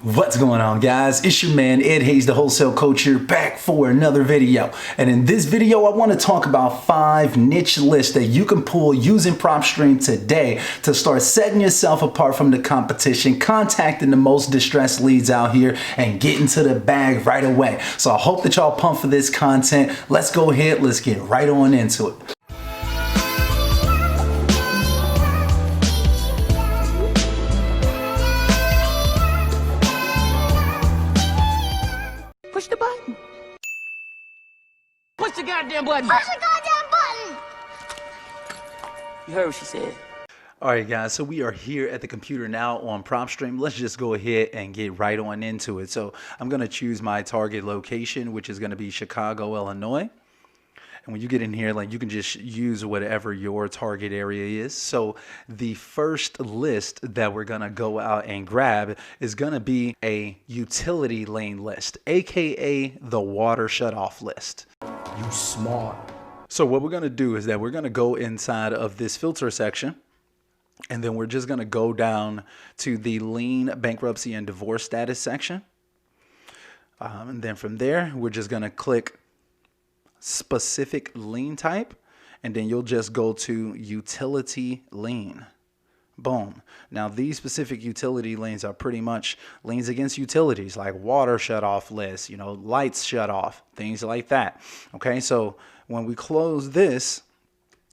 What's going on, guys? It's your man Ed Hayes, the Wholesale Coach, here back for another video. And in this video, I want to talk about 5 niche lists that you can pull using Propstream today to start setting yourself apart from the competition, contacting the most distressed leads out here, and getting to the bag right away. So I hope that y'all pumped for this content. Let's go ahead. Let's get right on into it. Push the button. Push the goddamn button. Push the goddamn button. You heard what she said. All right, guys, so we are here at the computer now on Propstream. Let's just go ahead and get right on into it. So I'm going to choose my target location, which is going to be Chicago, Illinois. And when you get in here, like, you can just use whatever your target area is. So the first list that we're going to go out and grab is going to be a utility lane list, aka the water shutoff list. You smart. So what we're going to do is that we're going to go inside of this filter section, and then we're just going to go down to the lien, bankruptcy, and divorce status section. And then from there, we're just going to click specific lien type, and then you'll just go to utility lien. Boom. Now these specific utility liens are pretty much liens against utilities, like water shut off lists, lights shut off, things like that. Okay, so when we close this,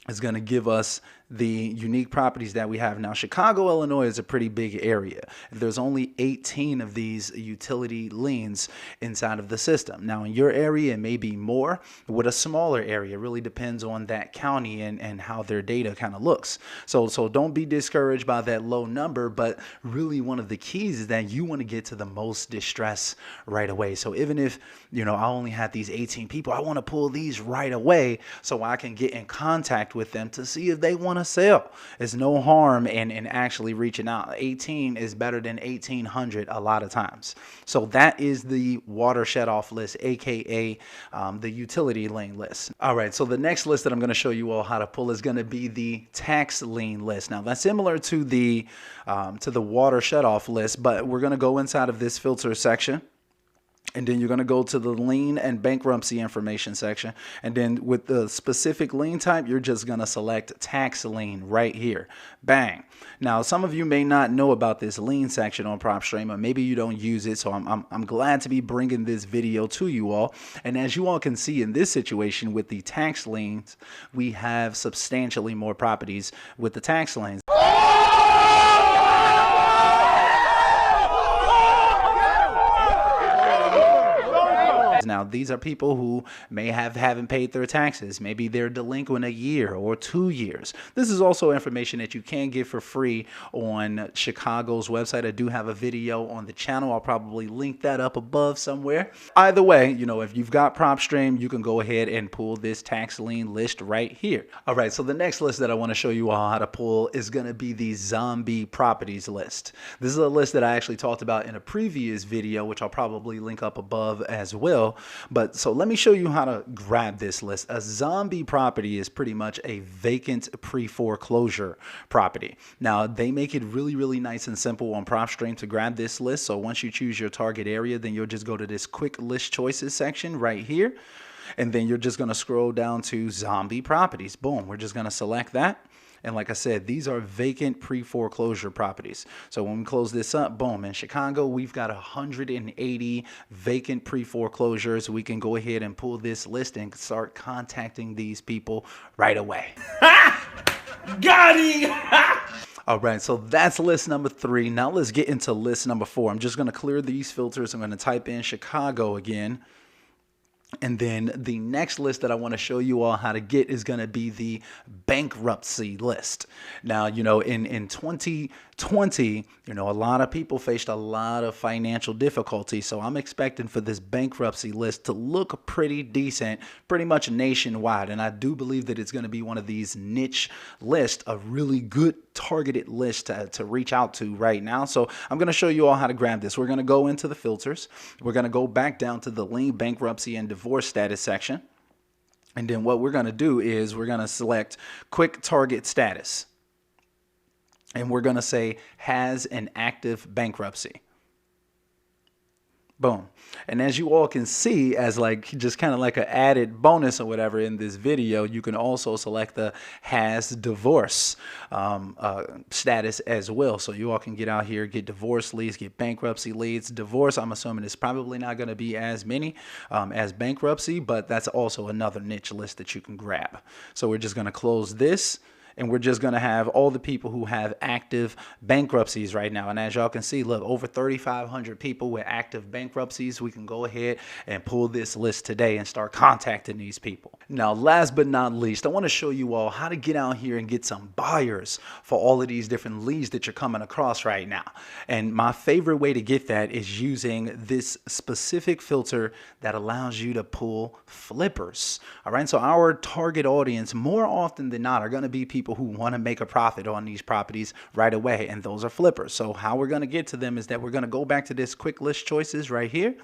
it's going to give us the unique properties that we have. Now, Chicago, Illinois is a pretty big area. There's only 18 of these utility liens inside of the system. Now, in your area, it may be more. With a smaller area, it really depends on that county and how their data kind of looks. So don't be discouraged by that low number, but really one of the keys is that you want to get to the most distress right away. So even if, I only had these 18 people, I want to pull these right away so I can get in contact with them to see if they want to sell. There's no harm in actually reaching out. 18 is better than 1800 a lot of times. So that is the water shut off list, aka the utility lane list. All right, so the next list that I'm going to show you all how to pull is going to be the tax lien list. Now that's similar to the water shut off list, but we're going to go inside of this filter section. And then you're going to go to the lien and bankruptcy information section. And then with the specific lien type, you're just going to select tax lien right here. Bang. Now, some of you may not know about this lien section on Propstream, or maybe you don't use it. So I'm glad to be bringing this video to you all. And as you all can see in this situation with the tax liens, we have substantially more properties with the tax liens. Now, these are people who may haven't paid their taxes. Maybe they're delinquent a year or 2 years. This is also information that you can get for free on Chicago's website. I do have a video on the channel. I'll probably link that up above somewhere. Either way, if you've got Propstream, you can go ahead and pull this tax lien list right here. All right, so the next list that I want to show you all how to pull is going to be the zombie properties list. This is a list that I actually talked about in a previous video, which I'll probably link up above as well. But so let me show you how to grab this list. A zombie property is pretty much a vacant pre-foreclosure property. Now, they make it really, really nice and simple on Propstream to grab this list. So once you choose your target area, then you'll just go to this quick list choices section right here. And then you're just going to scroll down to zombie properties. Boom. We're just going to select that. And like I said, these are vacant pre-foreclosure properties. So when we close this up, boom, in Chicago, we've got 180 vacant pre-foreclosures. We can go ahead and pull this list and start contacting these people right away. Got him! All right, so that's list number 3. Now let's get into list number 4. I'm just going to clear these filters. I'm going to type in Chicago again. And then the next list that I want to show you all how to get is going to be the bankruptcy list. Now, in 2020, a lot of people faced a lot of financial difficulty. So I'm expecting for this bankruptcy list to look pretty decent, pretty much nationwide. And I do believe that it's going to be one of these niche lists, a really good targeted list to reach out to right now. So I'm going to show you all how to grab this. We're going to go into the filters. We're going to go back down to the lien, bankruptcy, and divorce status section. And then what we're going to do is we're going to select quick target status. And we're going to say has an active bankruptcy. Boom. And as you all can see, as like just kind of like an added bonus or whatever in this video, you can also select the has divorce status as well. So you all can get out here, get divorce leads, get bankruptcy leads. Divorce, I'm assuming, is probably not going to be as many as bankruptcy, but that's also another niche list that you can grab. So we're just going to close this. And we're just going to have all the people who have active bankruptcies right now. And as y'all can see, look, over 3,500 people with active bankruptcies. We can go ahead and pull this list today and start contacting these people. Now, last but not least, I want to show you all how to get out here and get some buyers for all of these different leads that you're coming across right now. And my favorite way to get that is using this specific filter that allows you to pull flippers. All right. So our target audience, more often than not, are going to be people who want to make a profit on these properties right away, and those are flippers. So how we're going to get to them is that we're going to go back to this quick list choices right here,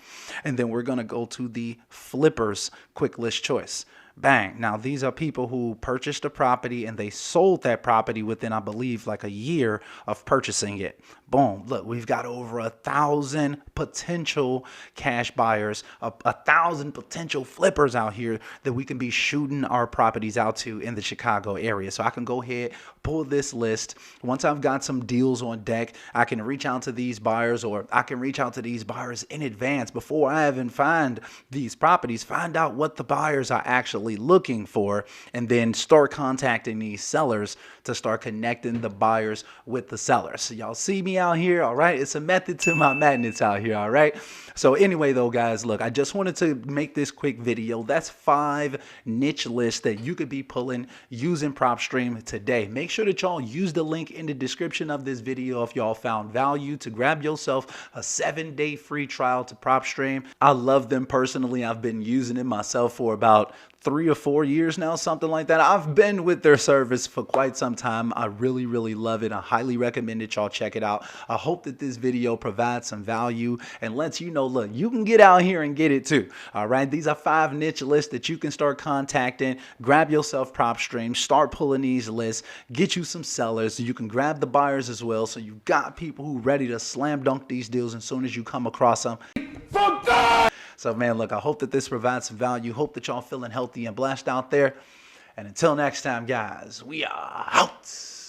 and then we're going to go to the flippers quick list choice. Bang. Now, these are people who purchased a property and they sold that property within, I believe, like a year of purchasing it. Boom. Look, we've got over 1,000 potential cash buyers, 1,000 potential flippers out here that we can be shooting our properties out to in the Chicago area. So I can go ahead, pull this list. Once I've got some deals on deck, I can reach out to these buyers, or I can reach out to these buyers in advance before I even find these properties, find out what the buyers are actually looking for, and then start contacting these sellers to start connecting the buyers with the sellers. So y'all see me out here, all right? It's a method to my madness out here, all right? So anyway, though, guys, look, I just wanted to make this quick video. That's 5 niche lists that you could be pulling using Propstream today. Make sure that y'all use the link in the description of this video if y'all found value, to grab yourself a 7-day free trial to Propstream. I love them personally. I've been using it myself for about 3 or 4 years now, something like that. I've been with their service for quite some time. I really, really love it. I highly recommend it. Y'all check it out. I hope that this video provides some value and lets you know, look, you can get out here and get it too. All right. These are 5 niche lists that you can start contacting. Grab yourself Propstream, start pulling these lists, get you some sellers. You can grab the buyers as well. So you got people who ready to slam dunk these deals as soon as you come across them. So, man, look, I hope that this provides some value. Hope that y'all feeling healthy and blessed out there. And until next time, guys, we are out.